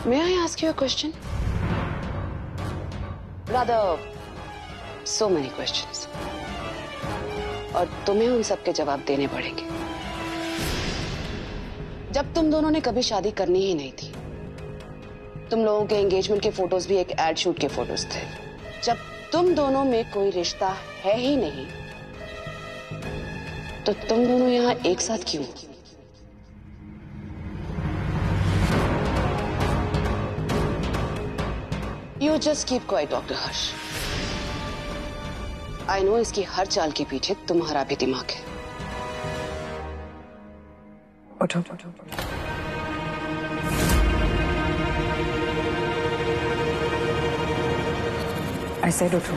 May I ask you a question? Rather, so many questions. और तुम्हें उन सब के जवाब देने पड़ेंगे। जब तुम दोनों ने कभी शादी करनी ही नहीं थी, तुम लोगों के एंगेजमेंट के फोटोज भी एक एड शूट के फोटोज थे। जब तुम दोनों में कोई रिश्ता है ही नहीं, तो तुम दोनों यहां एक साथ क्यों? You just keep quiet, Dr. Harsh. I know इसकी हर चाल के पीछे तुम्हारा भी दिमाग है। उठो। I said उठो।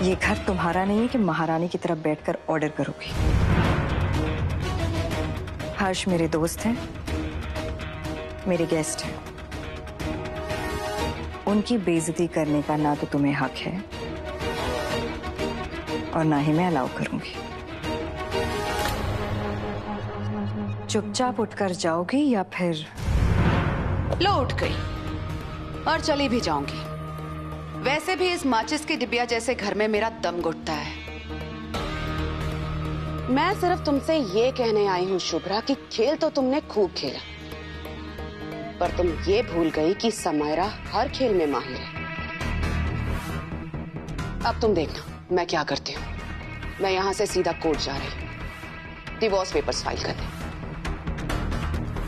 ये घर तुम्हारा नहीं है कि महारानी की तरफ बैठकर ऑर्डर करोगी। हर्ष मेरे दोस्त हैं, मेरे गेस्ट हैं। उनकी बेइज्जती करने का ना तो तुम्हें हक है और ना ही मैं अलाउ करूंगी। चुपचाप उठकर जाओगी या फिर? लो, उठ गई और चली भी जाऊंगी। वैसे भी इस माचिस की डिबिया जैसे घर में मेरा दम घुटता है। मैं सिर्फ तुमसे ये कहने आई हूं शुभ्रा कि खेल तो तुमने खूब खेला, पर तुम ये भूल गई कि समायरा हर खेल में माहिर है। अब तुम देखना मैं क्या करती हूँ। मैं यहां से सीधा कोर्ट जा रही हूँ डिवोर्स पेपर्स फाइल करने,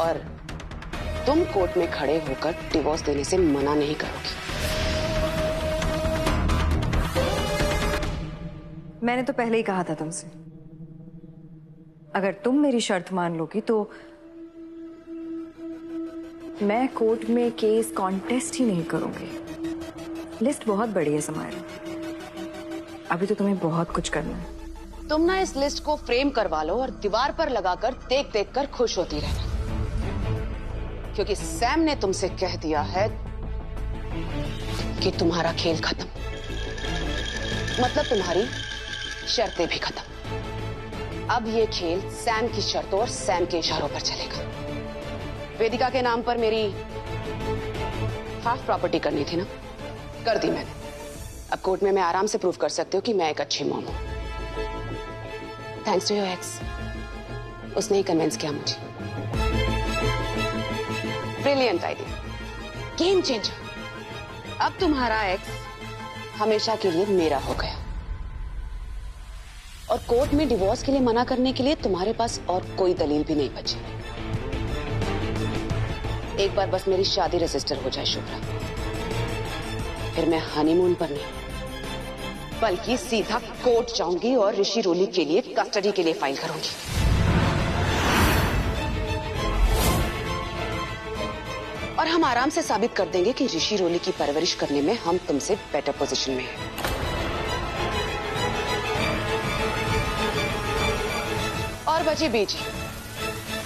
और तुम कोर्ट में खड़े होकर डिवोर्स देने से मना नहीं करोगी। मैंने तो पहले ही कहा था तुमसे, अगर तुम मेरी शर्त मान लोगी तो मैं कोर्ट में केस कॉन्टेस्ट ही नहीं करूंगी। लिस्ट बहुत बड़ी है समायरा, अभी तो तुम्हें बहुत कुछ करना है। तुम ना इस लिस्ट को फ्रेम करवा लो और दीवार पर लगाकर देख देख कर खुश होती रहना, क्योंकि सैम ने तुमसे कह दिया है कि तुम्हारा खेल खत्म, मतलब तुम्हारी शर्तें भी खत्म। अब ये खेल सैम की शर्तों और सैम के इशारों पर चलेगा। वेदिका के नाम पर मेरी हाफ प्रॉपर्टी करनी थी ना, कर दी मैंने। अब कोर्ट में मैं आराम से प्रूव कर सकती हूँ कि मैं एक अच्छी मॉम हूं। थैंक्स टू योर एक्स, उसने ही कन्विंस किया मुझे। Brilliant idea, game changer. अब तुम्हारा एक्स हमेशा के लिए मेरा हो गया, और कोर्ट में डिवोर्स के लिए मना करने के लिए तुम्हारे पास और कोई दलील भी नहीं बची। एक बार बस मेरी शादी रजिस्टर हो जाए शुभ्रा, फिर मैं हनीमून पर नहीं बल्कि सीधा कोर्ट जाऊंगी और ऋषि रोली के लिए कस्टडी के लिए फाइल करूंगी। और हम आराम से साबित कर देंगे कि ऋषि रोली की परवरिश करने में हम तुमसे बेटर पोजीशन में हैं। और बची बीजी,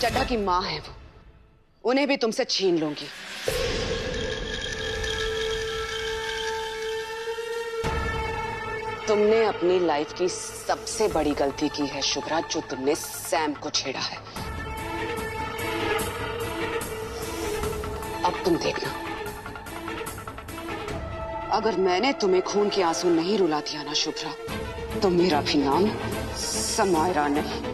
चड्ढा की मां है वो, उन्हें भी तुमसे छीन लूंगी। तुमने अपनी लाइफ की सबसे बड़ी गलती की है शुभ्रा, जो तुमने सैम को छेड़ा है। अब तुम देखना, अगर मैंने तुम्हें खून के आंसू नहीं रुला दिया ना शुभ्रा, तो मेरा भी नाम समायरा नहीं।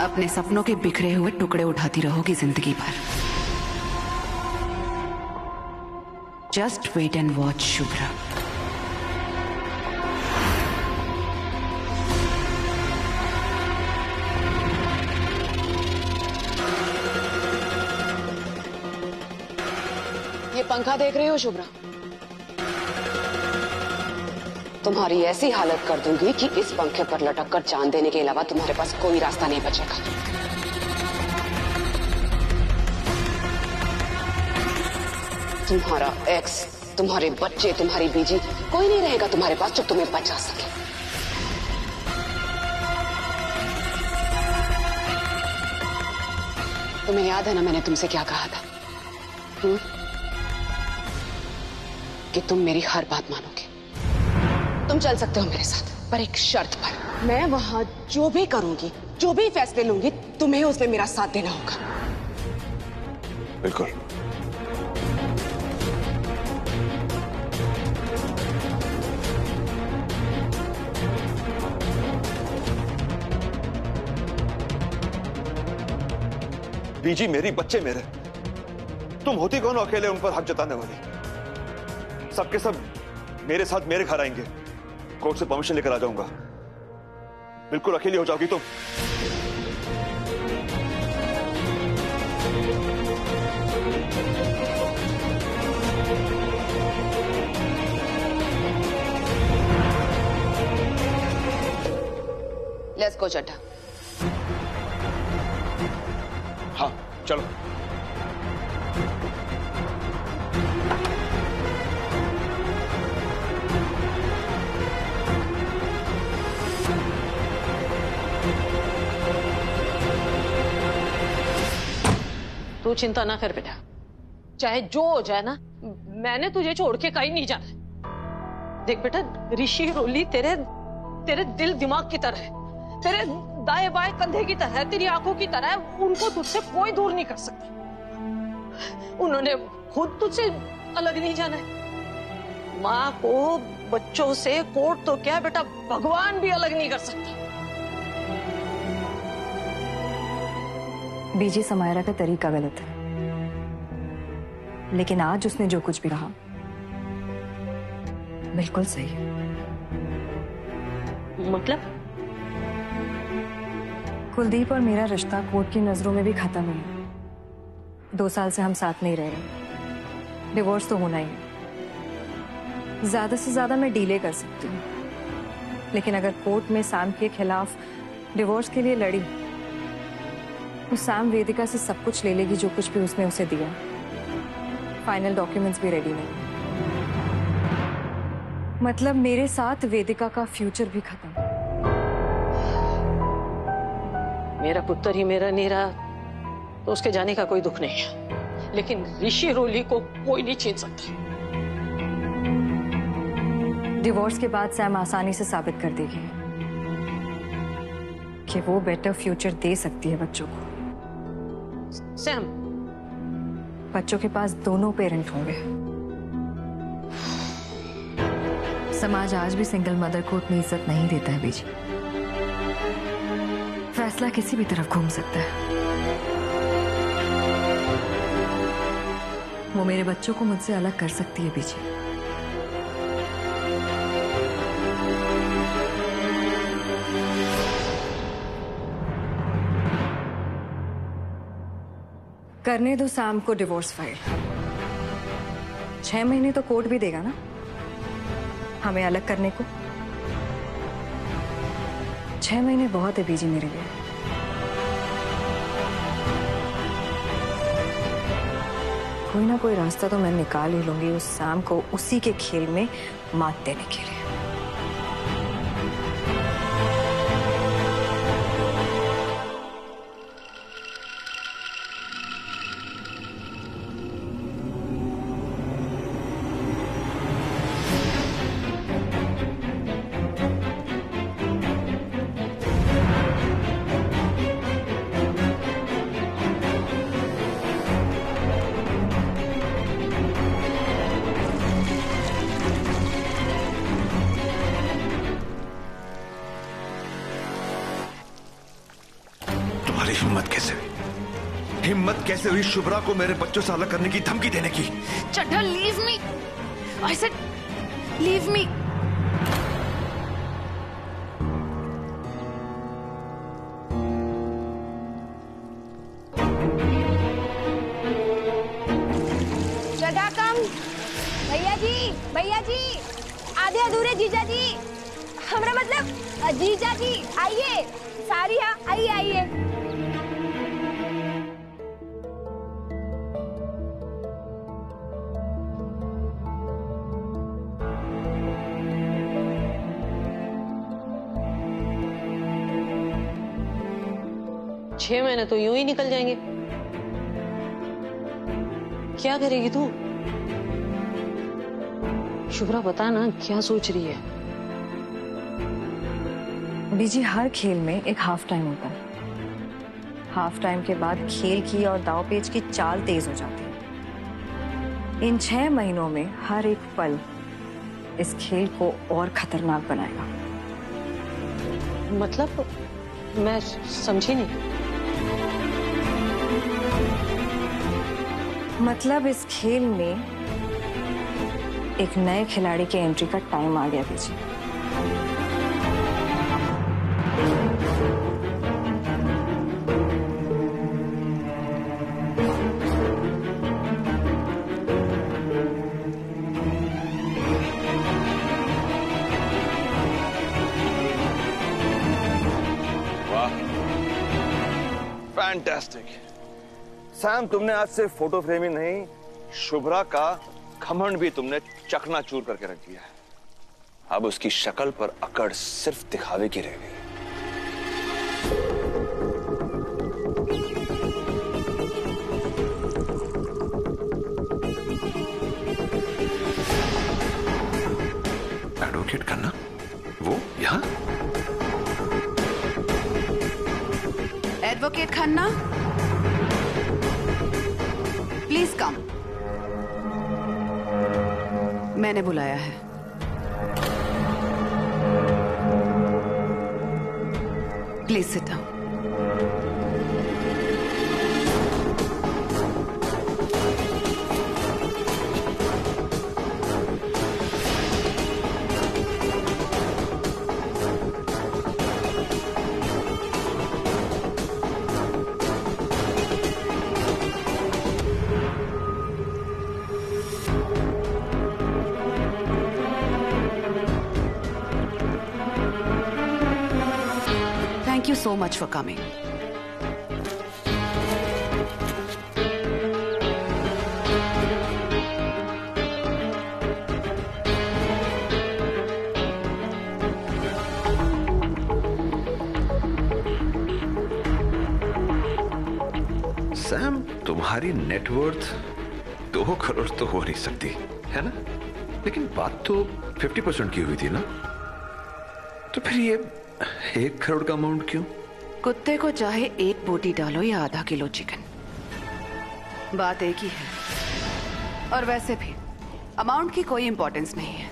अपने सपनों के बिखरे हुए टुकड़े उठाती रहोगी जिंदगी भर। Just wait and watch Shubhra. ये पंखा देख रही हो शुभ्रा, तुम्हारी ऐसी हालत कर दूंगी कि इस पंखे पर लटक कर जान देने के अलावा तुम्हारे पास कोई रास्ता नहीं बचेगा। तुम्हारा एक्स, तुम्हारे बच्चे, तुम्हारी बीजी, कोई नहीं रहेगा तुम्हारे पास जो तुम्हें बचा सके। तुम्हें याद है ना मैंने तुमसे क्या कहा था? कि तुम मेरी हर बात मानोगे। तुम चल सकते हो मेरे साथ, पर एक शर्त पर। मैं वहां जो भी करूंगी, जो भी फैसले लूंगी, तुम्हें उसमें मेरा साथ देना होगा। बिल्कुल। बीजी मेरी, बच्चे मेरे। तुम होती कौन अकेले उन पर हक जताने वाली? सबके सब मेरे साथ मेरे घर आएंगे। कोर्ट से परमिशन लेकर आ जाऊंगा। बिल्कुल अकेली हो जाओगी तुम। Let's go Chadha. हाँ चलो। तू चिंता ना कर बेटा, चाहे जो हो जाए ना, मैंने तुझे छोड़ के कहीं नहीं जाना। देख बेटा, ऋषि रोली तेरे दिल दिमाग की तरह है, तेरे दाएं बाएं कंधे की तरह है, तेरी आंखों की तरह है। उनको तुझसे कोई दूर नहीं कर सकता। उन्होंने खुद तुझसे अलग नहीं जाना है। माँ को बच्चों से कोर्ट तो क्या बेटा, भगवान भी अलग नहीं कर सकता। बीजी, समायरा का तरीका गलत है, लेकिन आज उसने जो कुछ भी कहा बिल्कुल सही है। मतलब? कुलदीप और मेरा रिश्ता कोर्ट की नजरों में भी खत्म है। 2 साल से हम साथ नहीं रहे, डिवोर्स तो होना ही है। ज्यादा से ज्यादा मैं डीले कर सकती हूँ, लेकिन अगर कोर्ट में सैम के खिलाफ डिवोर्स के लिए लड़ी तो सैम वेदिका से सब कुछ ले लेगी, जो कुछ भी उसने उसे दिया। फाइनल डॉक्यूमेंट्स भी रेडी नहीं। मतलब मेरे साथ वेदिका का फ्यूचर भी खत्म। मेरा पुत्र ही मेरा नहीं रहा तो उसके जाने का कोई दुख नहीं है, लेकिन ऋषि रोली को कोई नहीं छीन सकता। डिवोर्स के बाद सैम आसानी से साबित कर देगी कि वो बेटर फ्यूचर दे सकती है बच्चों को। सैम, बच्चों के पास दोनों पेरेंट होंगे। समाज आज भी सिंगल मदर को उतनी इज्जत नहीं देता है बीजी। फैसला किसी भी तरफ घूम सकता है। वो मेरे बच्चों को मुझसे अलग कर सकती है बीजी। करने दो सैम को डिवोर्स फाइल। 6 महीने तो कोर्ट भी देगा ना हमें अलग करने को। 6 महीने बहुत है बीजी मेरे लिए। कोई ना कोई रास्ता तो मैं निकाल ही लूंगी उस सैम को उसी के खेल में मात देने के लिए। हिम्मत कैसे हुई शुभ्रा को मेरे बच्चों से अलग करने की धमकी देने की? Chadha, leave me. I said leave me. Chadha come. भैया जी आधे अधूरे जीजा जी, हमारा मतलब जीजा जी आइए। सारिया आइए आइए। 6 महीने तो यूं ही निकल जाएंगे। क्या करेगी तू? शुभ्रा बता ना, क्या सोच रही है? बीजी, हर खेल में एक हाफ टाइम होता है। हाफ टाइम के बाद खेल की और दाव पेच की चाल तेज हो जाती है। इन 6 महीनों में हर एक पल इस खेल को और खतरनाक बनाएगा। मतलब मैं समझी नहीं। मतलब इस खेल में एक नए खिलाड़ी के एंट्री का टाइम आ गया बीजी। फैंटास्टिक सैम, तुमने आज सिर्फ फोटो फ्रेम ही नहीं, शुभ्रा का घमंड भी तुमने चकनाचूर करके रख दिया है। अब उसकी शक्ल पर अकड़ सिर्फ दिखावे की रह गई। एडवोकेट खन्ना, वो यहाँ? Advocate Khanna, please come. मैंने बुलाया है। Please sit down. Thank you so much for coming. Sam, तुम्हारी नेटवर्थ 2 करोड़ तो हो नहीं सकती है ना? लेकिन बात तो 50% की हुई थी ना? तो फिर ये 1 करोड़ का अमाउंट क्यों? कुत्ते को चाहे 1 बोटी डालो या आधा किलो चिकन, बात एक ही है। और वैसे भी अमाउंट की कोई इंपॉर्टेंस नहीं है।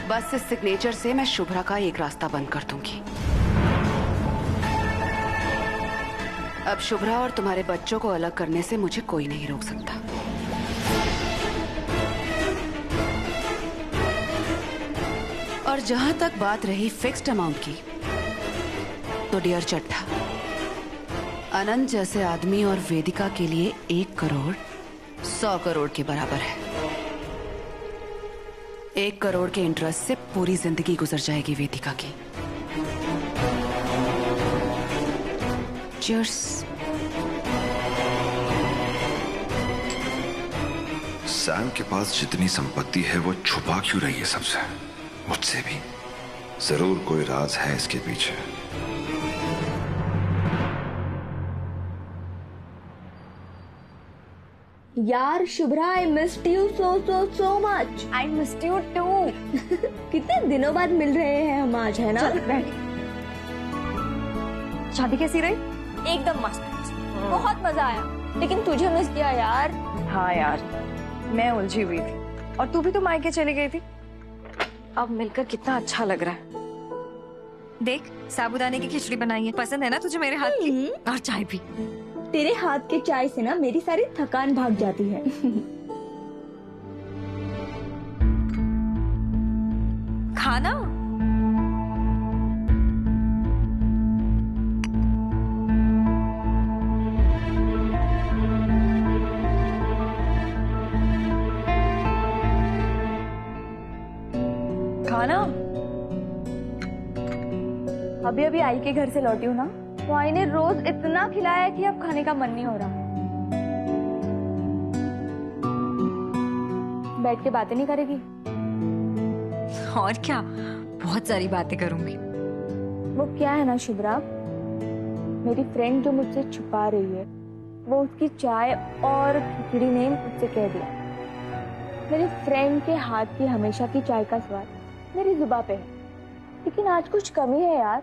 बस इस सिग्नेचर से मैं शुभ्रा का एक रास्ता बंद कर दूंगी। अब शुभ्रा और तुम्हारे बच्चों को अलग करने से मुझे कोई नहीं रोक सकता। और जहां तक बात रही फिक्स्ड अमाउंट की, तो डियर चट्टा, अनंत जैसे आदमी और वेदिका के लिए 1 करोड़ 100 करोड़ के बराबर है। 1 करोड़ के इंटरेस्ट से पूरी जिंदगी गुजर जाएगी वेदिका की। चीयर्स। सैम के पास जितनी संपत्ति है वो छुपा क्यों रही है सबसे? मुझसे भी जरूर कोई राज है इसके पीछे। यार Shubhra, I missed you so much. I missed you too. कितने दिनों बाद मिल रहे हैं हम आज, है ना? चल बैठ। शादी कैसी रही? एकदम मस्त, बहुत मजा आया। लेकिन तुझे मिस किया यार। हाँ यार, मैं उलझी हुई थी और तू भी तो मायके चली गई थी। अब मिलकर कितना अच्छा लग रहा है। देख, साबूदाने की खिचड़ी बनाई है, पसंद है ना तुझे मेरे हाथ की? और चाय भी। तेरे हाथ के चाय से ना मेरी सारी थकान भाग जाती है। खाना? खाना? अभी अभी आई के घर से लौटी हूँ ना, तो आई ने रोज इतना खिलाया कि अब खाने का मन नहीं हो रहा। बैठ के बातें नहीं करेगी? और क्या, बहुत सारी बातें करूंगी। वो क्या है ना शुभ्रा, मेरी फ्रेंड जो मुझसे छुपा रही है वो उसकी चाय और खिचड़ी ने मुझसे कह दिया। मेरी फ्रेंड के हाथ की हमेशा की चाय का स्वाद मेरी जुबान पे है, लेकिन आज कुछ कमी है यार।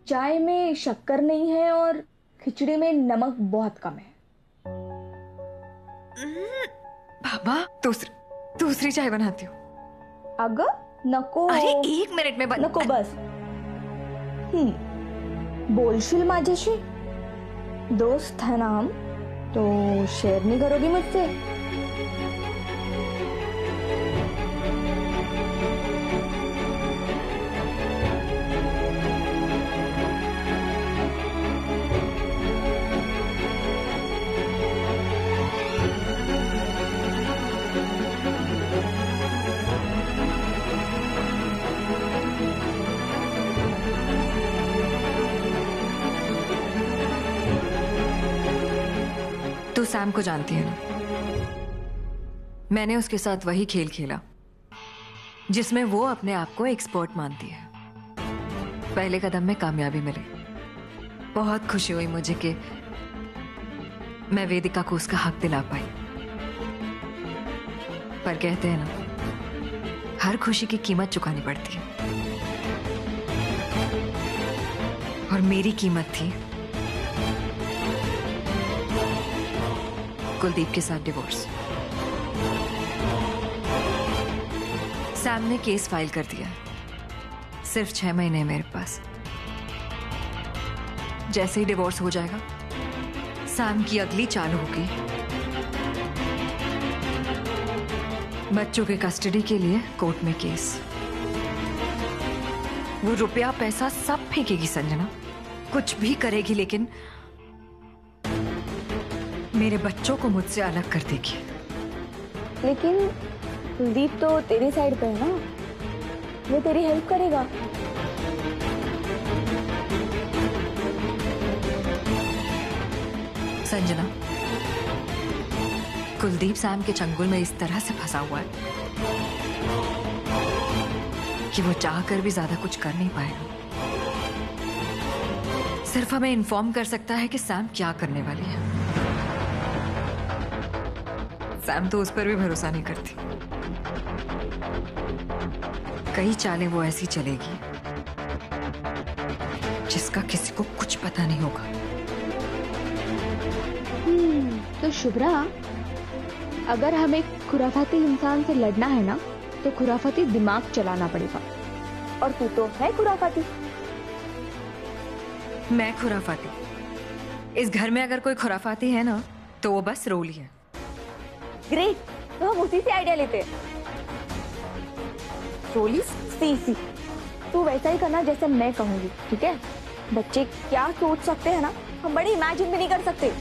चाय में शक्कर नहीं है और खिचड़ी में नमक बहुत कम है। बाबा दूसरी चाय बनाती हूँ। अगर नको। अरे 1 मिनट में नको बस। बोलशील माझ्याशी? दोस्त है ना हम, तो शेयर नहीं करोगी मुझसे? तू सैम को जानती है ना? मैंने उसके साथ वही खेल खेला जिसमें वो अपने आप को एक्सपर्ट मानती है। पहले कदम में कामयाबी मिली। बहुत खुशी हुई मुझे कि मैं वेदिका को उसका हक दिला पाई। पर कहते हैं ना, हर खुशी की कीमत चुकानी पड़ती है, और मेरी कीमत थी कुलदीप के साथ डिवोर्स। सैम ने केस फाइल कर दिया। सिर्फ 6 महीने मेरे पास। जैसे ही डिवोर्स हो जाएगा, सैम की अगली चाल होगी बच्चों के कस्टडी के लिए कोर्ट में केस। वो रुपया पैसा सब फेंकेगी संजना, कुछ भी करेगी, लेकिन मेरे बच्चों को मुझसे अलग कर देगी। लेकिन कुलदीप तो तेरी साइड पे है ना, वो तेरी हेल्प करेगा। संजना, कुलदीप सैम के चंगुल में इस तरह से फंसा हुआ है कि वो चाहकर भी ज्यादा कुछ कर नहीं पाएगा। सिर्फ हमें इन्फॉर्म कर सकता है कि सैम क्या करने वाली है। सैम तो उस पर भी भरोसा नहीं करती। कई चालें वो ऐसी चलेगी जिसका किसी को कुछ पता नहीं होगा। तो शुभ्रा, अगर हमें खुराफाती इंसान से लड़ना है ना, तो खुराफाती दिमाग चलाना पड़ेगा। और तू तो है खुराफाती। मैं खुराफाती? इस घर में अगर कोई खुराफाती है ना, तो वो बस रोली है। ग्रेट, तो हम उसी से आइडिया लेते हैं। रोली सी तू वैसा ही करना जैसे मैं कहूंगी, ठीक है? बच्चे क्या सोच सकते हैं ना, हम बड़ी इमेजिन भी नहीं कर सकते।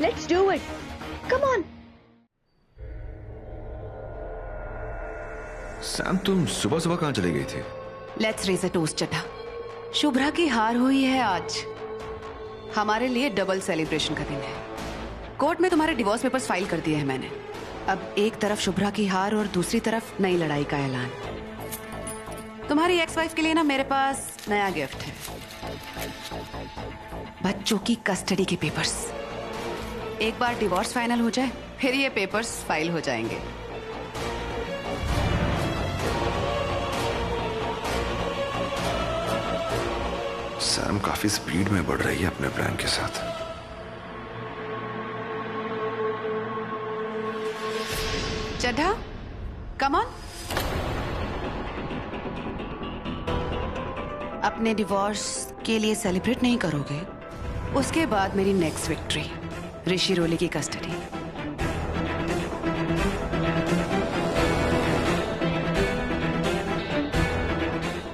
Let's do it, come on. Sam, तुम सुबह सुबह कहां चली गई थी? लेट्स रेज अ टोस्ट चटा। शुभ्रा की हार हुई है आज। हमारे लिए डबल सेलिब्रेशन का दिन है। कोर्ट में तुम्हारे डिवोर्स पेपर्स फाइल कर दिए हैं मैंने। अब एक तरफ शुभ्रा की हार और दूसरी तरफ नई लड़ाई का ऐलान। तुम्हारी एक्स वाइफ के लिए ना मेरे पास नया गिफ्ट है, बच्चों की कस्टडी के पेपर्स। एक बार डिवोर्स फाइनल हो जाए, फिर ये पेपर्स फाइल हो जाएंगे। सैम काफी स्पीड में बढ़ रही है अपने प्लान के साथ। Chadha, come on. अपने डिवोर्स के लिए सेलिब्रेट नहीं करोगे? उसके बाद मेरी नेक्स्ट विक्ट्री, ऋषि रोली की custody.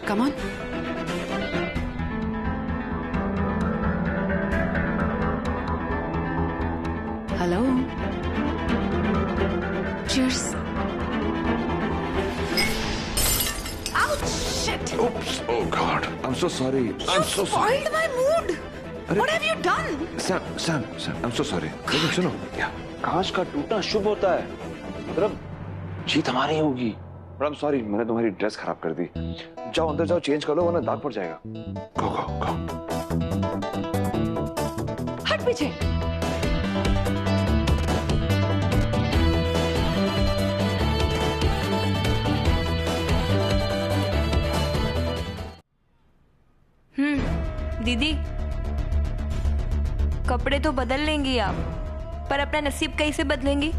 Come on. Hello, Cheers. Ouch! Shit! Oops! Oh God! I'm so sorry. I'm so sorry. Spoiled my mood. What have you done? Sam, I'm so sorry. लेकिन सुनो, कांच का टूटना शुभ होता है, मतलब जीत हमारी होगी। मैडम सॉरी, मैंने तुम्हारी ड्रेस खराब कर दी। जाओ अंदर जाओ, चेंज कर लो वरना दाग पड़ जाएगा। गो गो गो। हट पीछे। दीदी, कपड़े तो बदल लेंगी आप, पर अपना नसीब कैसे बदलेंगी?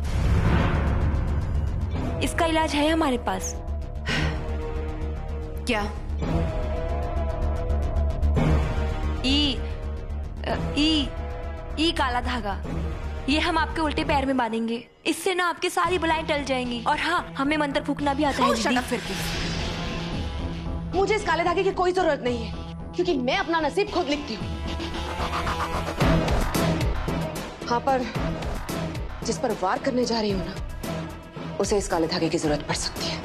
इसका इलाज है हमारे पास। क्या? ई काला धागा, ये हम आपके उल्टे पैर में बांधेंगे। इससे ना आपकी सारी बलाएं टल जाएंगी। और हाँ, हमें मंत्र फूकना भी आता है दीदी। मुझे इस काले धागे की कोई जरूरत नहीं है, क्योंकि मैं अपना नसीब खुद लिखती हूँ। हाँ, पर जिस पर वार करने जा रही हूँ ना, उसे इस काले धागे की जरूरत पड़ सकती है।